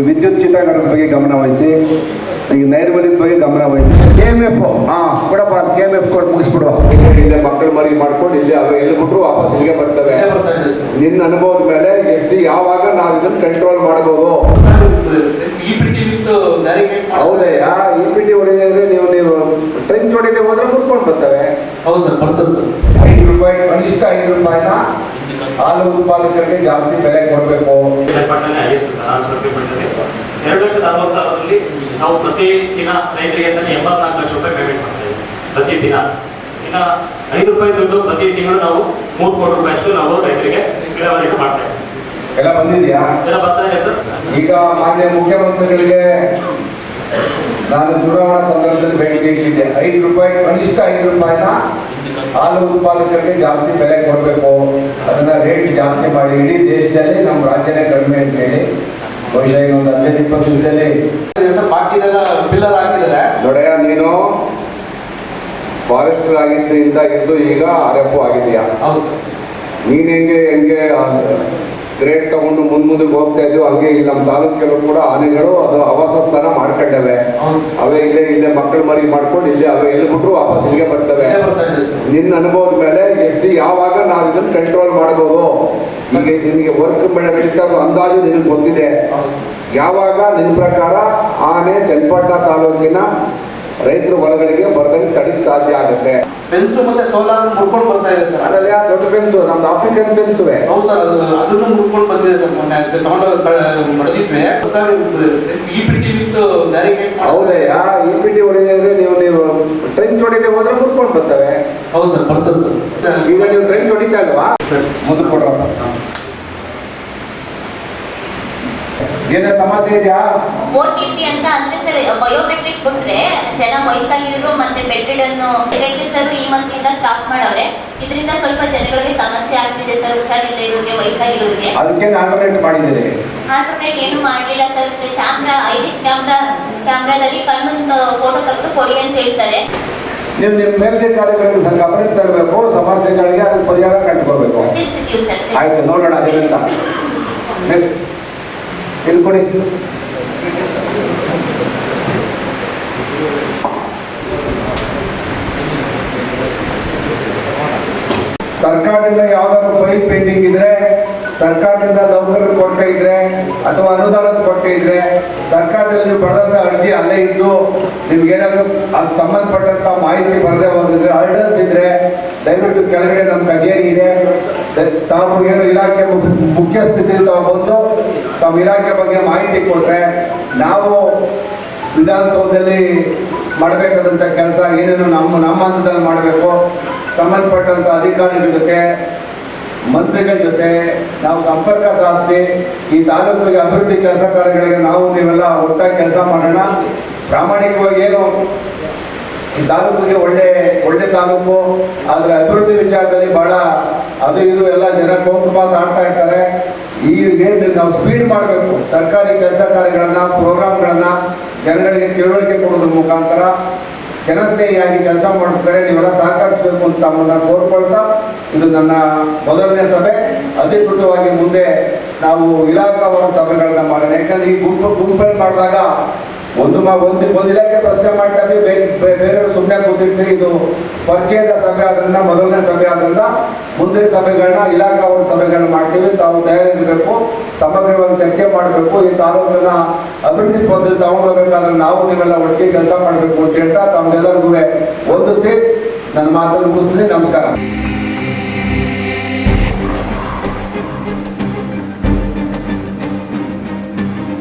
ವಿದ್ಯುತ್ ಚಿತ್ರಕರಣದ ಬಗ್ಗೆ ಗಮನ ವಹಿಸಿ, ಈಗ ನೈರ್ಮಲ್ಯದ ಬಗ್ಗೆ ಗಮನ ವಹಿಸಿ. KMF ಕೊಡಪ್ಪ, KMF ಕೊಟ್ಟು ಮುಗಿಸ್ಬಿಡುವ. ಇಲ್ಲೇ ಮಕ್ಕಳು ಮರಿ ಮಾಡ್ಕೊಂಡು ಇಲ್ಲೇ ಅವೆ ಎಲ್ಲಿ ಬಿಟ್ರು ವಾಪಸ್ ಇಲ್ಲಿಗೆ ಬರ್ತವೆ. ನಿನ್ನ ಅನುಭವದ ಮೇಲೆ ಎಷ್ಟು ಯಾವಾಗ ನಾವು ಇದನ್ನು ಕಂಟ್ರೋಲ್ ಮಾಡ್ಬೋದು. ಹೌದಯ್ಯ, EPT ಹೊಡೆದ್ರೆ ನೀವು ಟ್ರೆಂಚ್ ಹೊಡೆದೇ ಹೋದ್ರೆ ಮುಟ್ಕೊಂಡು ಬರ್ತವೆ. ಹೌದು ಸರ್, ಬರ್ತದೆ ಸರ್. 5 ರೂಪಾಯಿ, ಕನಿಷ್ಠ 5 ರೂಪಾಯಿನ ಹಾಲು ಉತ್ಪಾದಕರಿಗೆ ಜಾಸ್ತಿ ಬೆಲೆ ಕೊಡಬೇಕು. 2,60,000 ನಾವು ಪ್ರತಿ ದಿನ ರೈತರಿಗೆ 84 ಲಕ್ಷ ರೂಪಾಯಿ ಪೇಮೆಂಟ್ ಮಾಡ್ತಾ ಇದ್ದೀವಿ ಪ್ರತಿ ದಿನ. ಇನ್ನು 5 ರೂಪಾಯಿ ದುಡ್ಡು ಪ್ರತಿ ತಿಂಗಳು ನಾವು 3 ಕೋಟಿ ರೂಪಾಯಿ ಅಷ್ಟು ನಾವು ರೈತರಿಗೆ ವಿಲೇವಾರಿ ಮಾಡ್ತಾ ಇದ್ದೀವಿ. ಎಲ್ಲ ಬಂದಿದ್ಯಾ? ಎಲ್ಲ ಬರ್ತಾ ಇದೆ ಸರ್. ಈಗ ಮಾನ್ಯ ಮುಖ್ಯಮಂತ್ರಿಗಳಿಗೆ ನಾನು ಚುನಾವಣಾ ಸಂದರ್ಭದಲ್ಲಿ ಬೇಡಿಕೆ ಇಟ್ಟಿದ್ದೆ, 5 ರೂಪಾಯಿ, ಕನಿಷ್ಠ 5 ರೂಪಾಯಿನ ಹಾಲು ಉತ್ಪಾದಕರಿಗೆ ಜಾಸ್ತಿ ಬೆಲೆ ಕೊಡಬೇಕು, ಅದನ್ನ ರೇಟ್ ಜಾಸ್ತಿ ಮಾಡಿ. ಇಡೀ ದೇಶದಲ್ಲಿ ನಮ್ಮ ರಾಜ್ಯನೇ ಕಡಿಮೆ ಅಂತ ಹೇಳಿ ಬಹುಶಃ ಇನ್ನೊಂದು 15-20 ದಿವಸದಲ್ಲಿ ನೋಡಯ್ಯ, ನೀನು ಫಾರೆಸ್ಟರ್ ಆಗಿದ್ದರಿಂದ ಇದ್ದು ಈಗ RFO ಆಗಿದೆಯಾ? ನೀನು ಹೆಂಗೆ ಗ್ರೇಡ್ ತಗೊಂಡು ಮುಂದೆ ಹೋಗ್ತಾ ಇದ್ದೀವಿ, ಹಂಗೆ ಇಲ್ಲಿ ನಮ್ಮ ತಾಲೂಕಿಗಳು ಕೂಡ ಆನೆಗಳು ಅದು ಆವಾಸ ಸ್ಥಾನ ಮಾಡ್ಕೊಂಡವೆ. ಅವೇ ಇಲ್ಲೇ ಮಕ್ಕಳು ಮರಿ ಮಾಡ್ಕೊಂಡು ಇಲ್ಲೇ ಅವೆ ಎಲ್ಲಿ ಬಿಟ್ರು ವಾಪಸ್ ಇಲ್ಲಿಗೆ ಬರ್ತವೆ. ನಿನ್ನ ಅನುಭವದ ಮೇಲೆ ಎಷ್ಟು ಯಾವಾಗ ನಾವು ಇದನ್ನು ಕಂಟ್ರೋಲ್ ಮಾಡ್ಬೋದು. ಈಗ ನಿನಗೆ ವರ್ಕ್ ಬೆಳಗ್ಗೆ ಅಂದಾಜು ನಿನಗೆ ಗೊತ್ತಿದೆ. ಯಾವಾಗ ನಿನ್ನ ಪ್ರಕಾರ ಆನೆ ಚನ್ನಪಟ್ಟಣ ತಾಲೂಕಿನ ರೈತರ ಹೊಲಗಳಿಗೆ ಬರ್ದಂಗೆ ತಡಿಗೆ ಸಾಧ್ಯ ಆಗುತ್ತೆ? ಫೆನ್ಸ್ ಮತ್ತೆ ಸೋಲಾರ್ ಮುರ್ಕೊಂಡು ಬರ್ತಾ ಇದೆ ಸರ್. ಅದರಲ್ಲಿ ದೊಡ್ಡ ಫೆನ್ಸು, ನಮ್ದು ಆಫ್ರಿಕನ್ ಫೆನ್ಸುವೆ. ಹೌದು ಸರ್, ಅದನ್ನು ಮುರ್ಕೊಂಡು ಬಂದಿದೆ ಸರ್. ಮೊನ್ನೆ ತಗೊಂಡು ಹೊಡೆದಿದ್ವಿ. EPT with barricade. ಹೌದಯ್ಯ, EPT ಹೊಡೆದ್ರೆ ನೀವು ಟ್ರೆಂಚ್ ಹೊಡೆದೇ ಹೋದ್ರೆ ಮುರ್ಕೊಂಡು ಬರ್ತವೆ. ಹೌದು ಸರ್, ಬರ್ತದೆ ಸರ್. ಈಗ ನೀವು ಟ್ರೆಂಚ್ ಹೊಡಿತಾ ಇಲ್ವಾ? ಮುಂದೆ ಕೊಡ್ರಪ್ಪ. ಏನ ಸಮಸ್ಯೆ ಇದೆಯಾ? OTP ಅಂತ ಅಂದ್ರೆ ಸರ್, ಬಯೋಮೆಟ್ರಿಕ್ ಕೊಟ್ರೆ ಜನ ವೈಕಲ್ಯರು ಮತ್ತೆ ಬೆಡ್ರಿಡನ್ನು ಸರ್ ಈ ಮಂತ್ನಿಂದ ಸ್ಟಾರ್ಟ್ ಮಾಡವ್ರೆ. ಇದರಿಂದ ಸ್ವಲ್ಪ ಜನಗಳಿಗೆ ಸಮಸ್ಯೆ ಆಗ್ತಿದೆ ಸರ್, ಹುಷಾರಿಲ್ಲ ಇವ್ರಿಗೆ, ವೈಕಲ್ಯರಿಗೆ. ಅದಕ್ಕೆ ಆಲ್ಟರ್ನೇಟ್ ಮಾಡಿದ್ದೀರಿ? ಆಲ್ಟರ್ನೇಟ್ ಏನು ಮಾಡಿಲ್ಲ ಸರ್. ಕ್ಯಾಮ್ರಾ, ಐರಿಸ್ ಕ್ಯಾಮ್ರಾದಲ್ಲಿ ಕಣ್ಣೊಂದು ಫೋಟೋ ತೆಗೆದು ಕೊಡಿ ಅಂತ ಹೇಳ್ತಾರೆ. ನೀವು ನಿಮ್ಮ ಮೇಲ್ಧಿಕಾರಿಗಳಿಗೆ ಗಮನಕ್ಕೆ ತರಬೇಕು, ಸಮಸ್ಯೆಗಳಿಗೆ ಅದಕ್ಕೆ ಪರಿಹಾರ ಕಂಡುಕೋಬೇಕು. ಆಯ್ತು, ನೋಡೋಣ ಅದೇನಂತ. ಇಲ್ಲಿ ಕೊಡಿ. ಸರ್ಕಾರದಿಂದ ಯಾವ್ದಾದ್ರು ಫೈಲ್ ಪೆಂಡಿಂಗ್ ಇದ್ರೆ, ಸರ್ಕಾರದಿಂದ ನೌಕರರು ಕೊಟ್ಟೆ ಇದ್ರೆ ಅಥವಾ ಅನುದಾನದ ಕೊಟ್ಟೆ ಇದ್ರೆ, ಸರ್ಕಾರದಲ್ಲಿ ನೀವು ಬರೆದಂತ ಅರ್ಜಿ ಅಲ್ಲೇ ಇದ್ದು ನಿಮ್ಗೇನಾದ್ರು ಅದು ಸಂಬಂಧಪಟ್ಟಂತ ಮಾಹಿತಿ ಬರದೆ ಹೋಗಿದ್ರೆ, ಆರ್ಡರ್ಸ್ ಇದ್ರೆ ದಯವಿಟ್ಟು ಕೆಳಗಡೆ ನಮ್ಮ ಕಚೇರಿ ಇದೆ, ತಾವು ಏನು ಇಲಾಖೆ ಮುಖ್ಯಸ್ಥಿತಿ ಬಂದು ತಾವು ಇಲಾಖೆ ಬಗ್ಗೆ ಮಾಹಿತಿ ಕೊಟ್ಟರೆ ನಾವು ವಿಧಾನಸೌಧದಲ್ಲಿ ಮಾಡಬೇಕಾದಂಥ ಕೆಲಸ ಏನೇನು ನಮ್ಮ ಹಂತದಲ್ಲಿ ಮಾಡಬೇಕು, ಸಂಬಂಧಪಟ್ಟಂಥ ಅಧಿಕಾರಿಗಳ ಜೊತೆ, ಮಂತ್ರಿಗಳ ಜೊತೆ ನಾವು ಸಂಪರ್ಕ ಸಾಧಿಸಿ ಈ ತಾಲೂಕಿಗೆ ಅಭಿವೃದ್ಧಿ ಕೆಲಸ ಕಾರ್ಯಗಳಿಗೆ ನಾವು ನೀವೆಲ್ಲ ಒಟ್ಟಾಗಿ ಕೆಲಸ ಮಾಡೋಣ. ಪ್ರಾಮಾಣಿಕವಾಗಿ ಏನು ಈ ತಾಲೂಕಿಗೆ ಒಳ್ಳೆ ತಾಲೂಕು, ಆದರೆ ಅಭಿವೃದ್ಧಿ ವಿಚಾರದಲ್ಲಿ ಬಹಳ ಅದು ಇದು ಎಲ್ಲ ಜನ ಕೋಪು ಆಡ್ತಾ ಇರ್ತಾರೆ. ಏನು ನಾವು ಸ್ಪೀಡ್ ಮಾಡಬೇಕು, ಸರ್ಕಾರಿ ಕೆಲಸ ಕಾರ್ಯಗಳನ್ನ, ಪ್ರೋಗ್ರಾಮ್ಗಳನ್ನ ಜನಗಳಿಗೆ ತಿಳುವಳಿಕೆ ಕೊಡೋದ್ರ ಮುಖಾಂತರ ಜನಸ್ನೇಹಿಯಾಗಿ ಕೆಲಸ ಮಾಡ್ತಾರೆ. ನೀವೆಲ್ಲ ಸಹಕರಿಸಬೇಕು ಅಂತ ತಮ್ಮನ್ನ ಕೋರ್ಕೊಳ್ತಾ, ಇದು ನನ್ನ ಮೊದಲನೇ ಸಭೆ. ಅಧಿಕೃತವಾಗಿ ಮುಂದೆ ನಾವು ಇಲಾಖಾವಾರು ಸಭೆಗಳನ್ನ ಮಾಡೋಣ. ಯಾಕಂದ್ರೆ ಈ ಗುಂಪಲ್ಲಿ ಮಾಡಿದಾಗ ಒಂದು ಇಲಾಖೆ ಪ್ರಶ್ನೆ ಮಾಡ್ತಾ ಇದ್ದೀವಿ, ಬೇರೆಯವರು ಸುಮ್ಮನೆ ಕೂತಿರ್ತೀವಿ. ಇದು ಪರಿಚಯದ ಸಭೆ ಆದ್ರಿಂದ, ಮೊದಲನೇ ಸಭೆ ಆದ್ರಿಂದ ಮುಂದಿನ ಸಭೆಗಳನ್ನ ಇಲಾಖಾವಾರು ಸಭೆಗಳನ್ನ ಮಾಡ್ತೀವಿ. ತಾವು ತಯಾರಿರಬೇಕು, ಸಮಗ್ರವಾಗಿ ಚರ್ಚೆ ಮಾಡಬೇಕು. ಈ ತಾಲೂಕನ್ನ ಅಭಿವೃದ್ಧಿ ಪದ್ಧತಿ ತಗೊಂಡೋಗ್ಬೇಕಾದ್ರೆ ನಾವು ನೀವೆಲ್ಲ ಒಟ್ಟಿಗೆ ಕೆಲಸ ಮಾಡಬೇಕು ಅಂತ ಹೇಳ್ತಾ ತಮ್ಮೆಲ್ಲರಿಗೂ ಒಂದು ನನ್ನ ಮಾತನ್ನು ಮುಗಿಸ್ತೀನಿ. ನಮಸ್ಕಾರ.